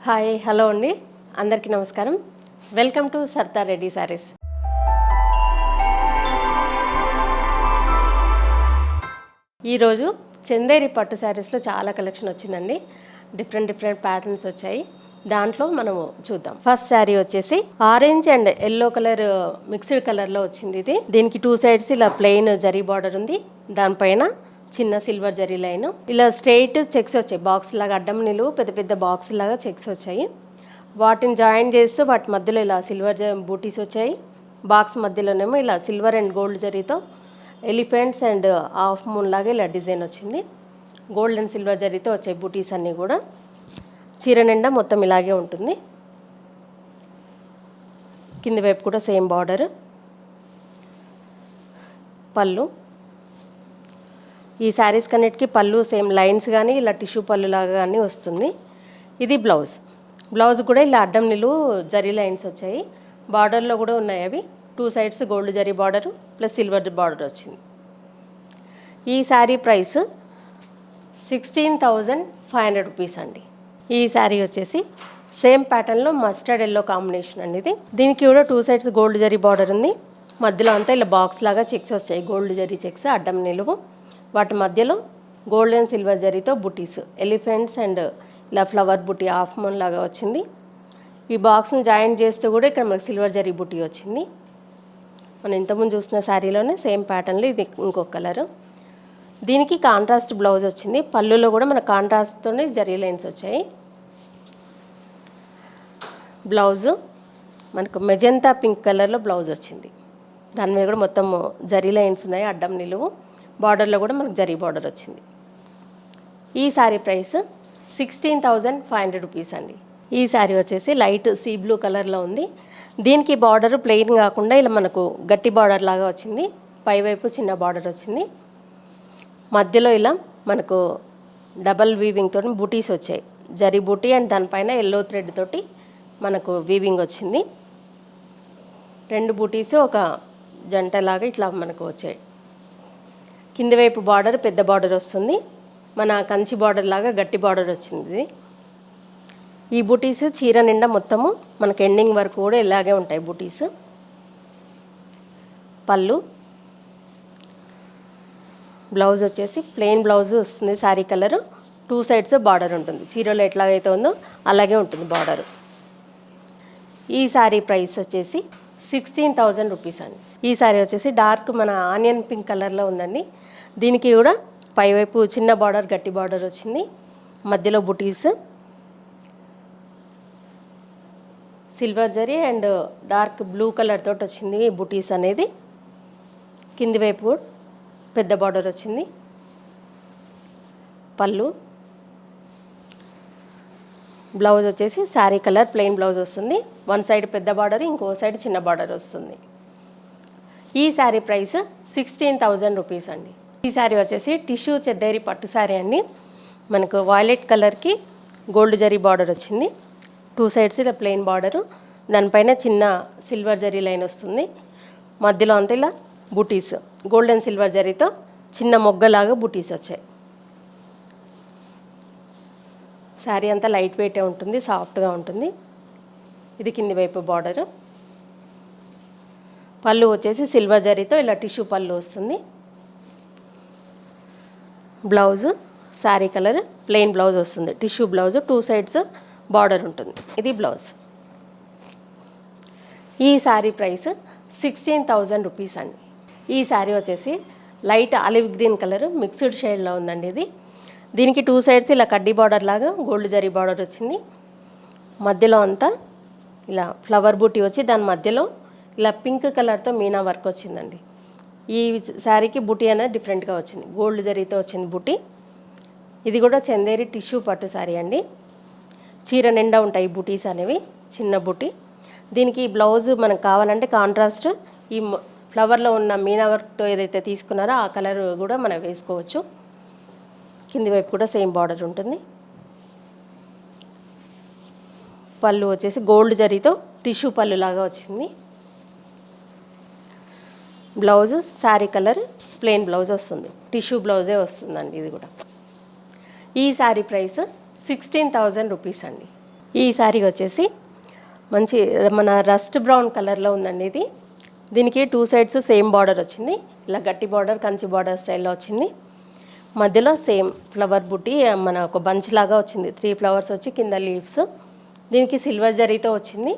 Hi hello అండి, అందరికీ నమస్కారం. Welcome to Sardar Reddy saris. ఈరోజు చందేరి పట్టు శారీస్లో చాలా కలెక్షన్ వచ్చిందండి. డిఫరెంట్ ప్యాటర్న్స్ వచ్చాయి. దాంట్లో మనము చూద్దాం. ఫస్ట్ శారీ వచ్చేసి orange and yellow colour mixed కలర్లో వచ్చింది. దీనికి 2 సైడ్స్ ఇలా ప్లెయిన్ జరీ బార్డర్ ఉంది. దానిపైన చిన్న సిల్వర్ జరీ లైన్, ఇలా స్ట్రెయిట్ చెక్స్ వచ్చాయి. బాక్స్ లాగా అడ్డం నిలువు పెద్ద బాక్స్ లాగా చెక్స్ వచ్చాయి. వాటిని జాయిన్ చేస్తూ వాటి మధ్యలో ఇలా సిల్వర్ బూటీస్ వచ్చాయి. బాక్స్ మధ్యలోనేమో ఇలా సిల్వర్ అండ్ గోల్డ్ జరీతో ఎలిఫెంట్స్ అండ్ హాఫ్ మూన్ లాగా ఇలా డిజైన్ వచ్చింది. గోల్డ్ అండ్ సిల్వర్ జరీతో వచ్చాయి బూటీస్ అన్నీ కూడా. చీర నిండా మొత్తం ఇలాగే ఉంటుంది. కింది వైపు కూడా సేమ్ బార్డర్. పళ్ళు, ఈ శారీస్ కన్నిటికీ పళ్ళు సేమ్ లైన్స్ కానీ ఇలా టిష్యూ పళ్ళు లాగా కానీ వస్తుంది. ఇది బ్లౌజ్ కూడా ఇలా అడ్డం నిలువు జరీ లైన్స్ వచ్చాయి. బార్డర్లో కూడా ఉన్నాయి అవి. 2 sides gold zari border plus silver border వచ్చింది. ఈ శారీ ప్రైస్ 16,500 రూపీస్ అండి. ఈ శారీ వచ్చేసి సేమ్ ప్యాటర్న్లో మస్టర్డ్ ఎల్లో కాంబినేషన్ అండి. దీనికి కూడా 2 సైడ్స్ గోల్డ్ జరీ బార్డర్ ఉంది. మధ్యలో అంతా ఇలా బాక్స్ లాగా చెక్స్ వచ్చాయి. గోల్డ్ జరీ చెక్స్ అడ్డం నిలువు. వాటి మధ్యలో గోల్డ్ అండ్ సిల్వర్ జరీతో బుటీస్, ఎలిఫెంట్స్ అండ్ ఇలా ఫ్లవర్ బుటీ హాఫ్ మూన్ లాగా వచ్చింది. ఈ బాక్స్ని జాయిన్ చేస్తూ కూడా ఇక్కడ మనకి సిల్వర్ జరీ బుటీ వచ్చింది. మనం ఇంతకుముందు చూసిన శారీలోనే సేమ్ ప్యాటర్న్లో ఇది ఇంకొక కలరు. దీనికి కాంట్రాస్ట్ బ్లౌజ్ వచ్చింది. పళ్ళులో కూడా మన కాంట్రాస్ట్తోనే జరీ లైన్స్ వచ్చాయి. బ్లౌజు మనకు మెజెంతా పింక్ కలర్లో బ్లౌజ్ వచ్చింది. దాని మీద కూడా మొత్తం జరీ లైన్స్ ఉన్నాయి అడ్డం నిలువు. బార్డర్లో కూడా మనకు జరీ బార్డర్ వచ్చింది. ఈ శారీ ప్రైస్ 16,500 రూపీస్ అండి. ఈ శారీ వచ్చేసి లైట్ సీ బ్లూ కలర్లో ఉంది. దీనికి బార్డర్ ప్లెయిన్ కాకుండా ఇలా మనకు గట్టి బార్డర్ లాగా వచ్చింది. పైవైపు చిన్న బార్డర్ వచ్చింది. మధ్యలో ఇలా మనకు డబల్ వీవింగ్ తోటి బూటీస్ వచ్చాయి. జరీ బూటీ అండ్ దానిపైన ఎల్లో థ్రెడ్ తోటి మనకు వీవింగ్ వచ్చింది. 2 బూటీస్ ఒక జంటలాగా ఇట్లా మనకు వచ్చాయి. కింది వైపు బార్డర్ పెద్ద బార్డర్ వస్తుంది. మన కంచి బార్డర్ లాగా గట్టి బార్డర్ వచ్చింది. ఈ బూటీస్ చీర నిండా మొత్తము మనకు ఎండింగ్ వరకు కూడా ఇలాగే ఉంటాయి బూటీస్. పళ్ళు, బ్లౌజ్ వచ్చేసి ప్లెయిన్ బ్లౌజ్ వస్తుంది. శారీ కలర్ 2 సైడ్స్ బార్డర్ ఉంటుంది. చీరలో ఎట్లాగైతే ఉందో అలాగే ఉంటుంది బార్డర్. ఈ శారీ ప్రైస్ వచ్చేసి 16,000 రూపీస్ అండి. ఈ శారీ వచ్చేసి డార్క్ మన ఆనియన్ పింక్ కలర్లో ఉందండి. దీనికి కూడా పైవైపు చిన్న బార్డర్ గట్టి బార్డర్ వచ్చింది. మధ్యలో బుటీస్, silver zari and dark blue colour తోటి వచ్చింది ఈ బుటీస్ అనేది. కింది వైపు పెద్ద బార్డర్ వచ్చింది. పళ్ళు, బ్లౌజ్ వచ్చేసి శారీ కలర్ ప్లెయిన్ బ్లౌజ్ వస్తుంది. 1 సైడ్ పెద్ద బార్డర్, ఇంకో సైడ్ చిన్న బార్డర్ వస్తుంది. ఈ శారీ ప్రైస్ 16,000 రూపీస్ అండి. ఈ శారీ వచ్చేసి టిష్యూ చందేరి పట్టు శారీ అండి. మనకు వైలెట్ కలర్కి గోల్డ్ జరీ బార్డర్ వచ్చింది. 2 సైడ్స్ ఇలా ప్లెయిన్ బార్డరు, దానిపైన చిన్న సిల్వర్ జరీ లైన్ వస్తుంది. మధ్యలో అంతా ఇలా బూటీస్ గోల్డ్ అండ్ సిల్వర్ జరీతో చిన్న మొగ్గలాగా బూటీస్ వచ్చాయి. శారీ అంతా లైట్ వెయిటే ఉంటుంది, సాఫ్ట్గా ఉంటుంది. ఇది కింది వైపు బార్డరు. పళ్ళు వచ్చేసి సిల్వర్ జరీతో ఇలా టిష్యూ పళ్ళు వస్తుంది. Blouse sari colour plain blouse వస్తుంది. టిష్యూ బ్లౌజ్ 2 సైడ్స్ బార్డర్ ఉంటుంది. ఇది బ్లౌజ్. ఈ శారీ ప్రైస్ 16,000 రూపీస్ అండి. ఈ శారీ వచ్చేసి light olive green colour mixed షేడ్లో ఉందండి. దీనికి 2 సైడ్స్ ఇలా కడ్డీ బార్డర్ లాగా గోల్డ్ జరీ బార్డర్ వచ్చింది. మధ్యలో అంతా ఇలా ఫ్లవర్ బూటీ వచ్చి దాని మధ్యలో ఇలా పింక్ కలర్తో మీనా వర్క్ వచ్చిందండి. ఈ శారీకి బూటీ అనేది డిఫరెంట్గా వచ్చింది. గోల్డ్ జరీతో వచ్చింది బూటీ. ఇది కూడా చందేరి టిష్యూ పట్టు శారీ అండి. చీర నిండా ఉంటాయి బూటీస్ అనేవి, చిన్న బూటీ. దీనికి బ్లౌజ్ మనకు కావాలంటే కాంట్రాస్ట్ ఈ ఫ్లవర్లో ఉన్న మీనా వర్క్తో ఏదైతే తీసుకున్నారో ఆ కలర్ కూడా మనం వేసుకోవచ్చు. కింది వైపు కూడా సేమ్ బార్డర్ ఉంటుంది. పళ్ళు వచ్చేసి గోల్డ్ జరీతో టిష్యూ పళ్ళు లాగా వచ్చింది. Blouse sari colour plain blouse వస్తుంది. టిష్యూ బ్లౌజే వస్తుందండి ఇది కూడా. ఈ శారీ ప్రైస్ 16,000 రూపీస్ అండి. ఈ శారీ వచ్చేసి మంచి మన రస్ట్ బ్రౌన్ కలర్లో ఉందండి ఇది. దీనికి 2 సైడ్స్ సేమ్ బార్డర్ వచ్చింది. ఇలా గట్టి బార్డర్, కంచి బార్డర్ స్టైల్లో వచ్చింది. మధ్యలో సేమ్ ఫ్లవర్ బుట్టి మన ఒక బంచ్ లాగా వచ్చింది. 3 ఫ్లవర్స్ వచ్చి కింద లీవ్స్. దీనికి సిల్వర్ జరీతో వచ్చింది.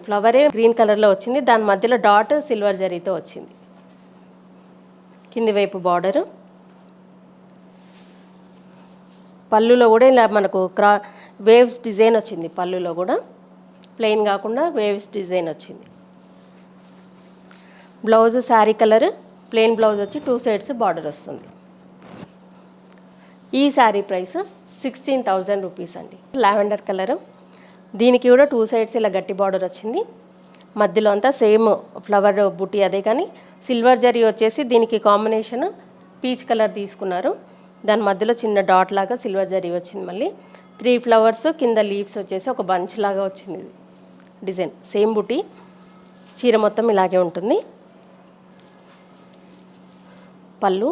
ఫ్లవరే గ్రీన్ కలర్లో వచ్చింది. దాని మధ్యలో డాట్ సిల్వర్ జరీతో వచ్చింది. కింది వైపు బార్డరు. పళ్ళులో కూడా ఇలా మనకు వేవ్స్ డిజైన్ వచ్చింది. పళ్ళులో కూడా ప్లెయిన్ కాకుండా వేవ్స్ డిజైన్ వచ్చింది. Blouse sari colour plain blouse వచ్చి 2 సైడ్స్ బార్డర్ వస్తుంది. ఈ శారీ ప్రైస్ 16,000 రూపీస్ అండి. Lavender colour. దీనికి కూడా 2 సైడ్స్ ఇలా గట్టి బార్డర్ వచ్చింది. మధ్యలో అంతా సేమ్ ఫ్లవర్ బుట్టి అదే, కానీ సిల్వర్ జరీ వచ్చేసి దీనికి కాంబినేషన్ పీచ్ కలర్ తీసుకున్నారు. దాని మధ్యలో చిన్న డాట్ లాగా సిల్వర్ జరీ వచ్చింది. మళ్ళీ 3 ఫ్లవర్స్ కింద లీవ్స్ వచ్చేసి ఒక బంచ్ లాగా వచ్చింది. డిజైన్ సేమ్ బుట్టి. చీర మొత్తం ఇలాగే ఉంటుంది. పళ్ళు.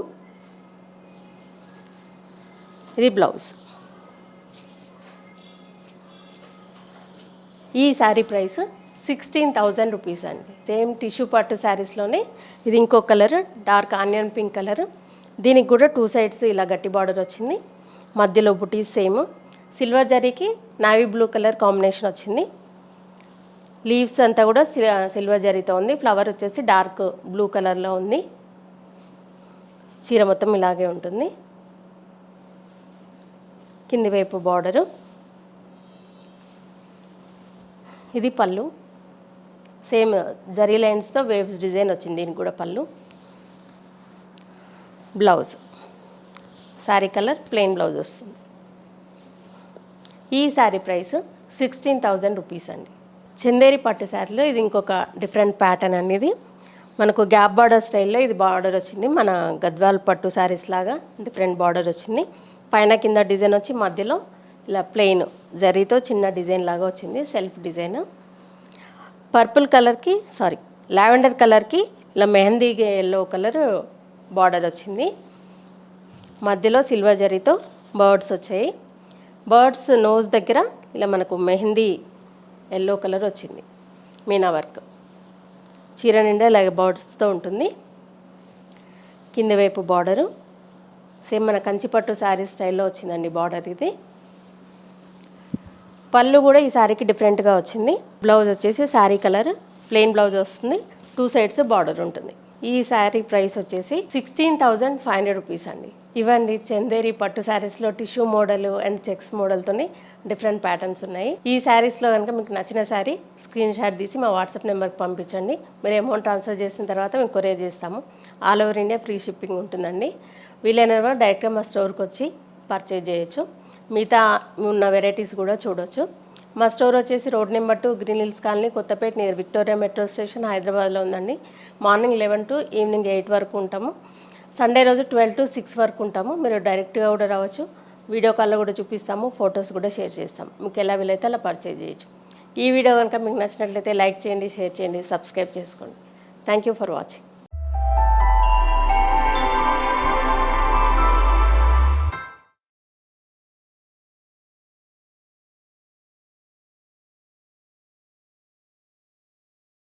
ఇది బ్లౌజ్. ఈ శారీ ప్రైస్ 16,000 రూపీస్ అండి. సేమ్ టిష్యూ పట్టు శారీస్లోనే ఇది ఇంకో colour, dark onion pink colour. దీనికి కూడా 2 సైడ్స్ ఇలా గట్టి బార్డర్ వచ్చింది. మధ్యలో బుటీ సేమ్ సిల్వర్ జరీకి నావీ బ్లూ కలర్ కాంబినేషన్ వచ్చింది. లీవ్స్ అంతా కూడా సిల్వర్ జరీతో ఉంది. ఫ్లవర్ వచ్చేసి డార్క్ బ్లూ కలర్లో ఉంది. చీర మొత్తం ఇలాగే ఉంటుంది. కింది వైపు బార్డరు. ఇది పళ్ళు. సేమ్ జరీ లైన్స్తో వేవ్స్ డిజైన్ వచ్చింది. దీనికి కూడా పళ్ళు. Blouse sari colour plain blouse వస్తుంది. ఈ శారీ ప్రైస్ 16,000 రూపీస్ అండి. చందేరి పట్టు శారీలో ఇది ఇంకొక డిఫరెంట్ ప్యాటర్న్ అనేది. మనకు గ్యాప్ బార్డర్ స్టైల్లో ఇది బార్డర్ వచ్చింది. మన గద్వాల్ పట్టు శారీస్ లాగా డిఫరెంట్ బార్డర్ వచ్చింది. పైన కింద డిజైన్ వచ్చి మధ్యలో ఇలా ప్లెయిన్ జరీతో చిన్న డిజైన్ లాగా వచ్చింది. Self design. పర్పుల్ కలర్కి లావెండర్ కలర్కి ఇలా మెహందీ ఎల్లో కలర్ బార్డర్ వచ్చింది. మధ్యలో సిల్వర్ జరీతో బర్డ్స్ వచ్చాయి. బర్డ్స్ నోస్ దగ్గర ఇలా మనకు మెహందీ ఎల్లో కలర్ వచ్చింది. మీనా వర్క్. చీర నిండా ఇలాగ బర్డ్స్తో ఉంటుంది. కింది వైపు బార్డరు సేమ్ మన కంచిపట్టు శారీ స్టైల్లో వచ్చిందండి బార్డర్ ఇది. పళ్ళు కూడా ఈ శారీకి డిఫరెంట్గా వచ్చింది. బ్లౌజ్ వచ్చేసి శారీ కలర్ ప్లెయిన్ బ్లౌజ్ వస్తుంది. 2 సైడ్స్ బార్డర్ ఉంటుంది. ఈ శారీ ప్రైస్ వచ్చేసి 16,500 రూపీస్ అండి. ఇవండి చందేరి పట్టు శారీస్లో టిష్యూ మోడల్ అండ్ చెక్స్ మోడల్తోని డిఫరెంట్ ప్యాటర్న్స్ ఉన్నాయి. ఈ శారీస్లో కనుక మీకు నచ్చిన శారీ స్క్రీన్ షాట్ తీసి మా వాట్సాప్ నెంబర్కి పంపించండి. మీరు అమౌంట్ ట్రాన్స్ఫర్ చేసిన తర్వాత మేము కొరియర్ చేస్తాము. All over India free shipping ఉంటుందండి. వీలైన వాళ్ళు డైరెక్ట్గా మా స్టోర్కి వచ్చి పర్చేజ్ చేయొచ్చు. మిగతా ఉన్న వెరైటీస్ కూడా చూడొచ్చు. మా స్టోర్ వచ్చేసి road number 2 Green Hills colony, Kothapet, near Victoria metro station, హైదరాబాద్లో ఉందండి. మార్నింగ్ 11 to ఈవినింగ్ 8 వరకు ఉంటాము. సండే రోజు 12 to 6 వరకు ఉంటాము. మీరు డైరెక్ట్గా కూడా రావచ్చు. వీడియో కాల్లో కూడా చూపిస్తాము. ఫొటోస్ కూడా షేర్ చేస్తాము. మీకు ఎలా వీలైతే అలా పర్చేజ్ చేయొచ్చు. ఈ వీడియో కనుక మీకు నచ్చినట్లయితే లైక్ చేయండి, షేర్ చేయండి, సబ్స్క్రైబ్ చేసుకోండి. Thank you for watching.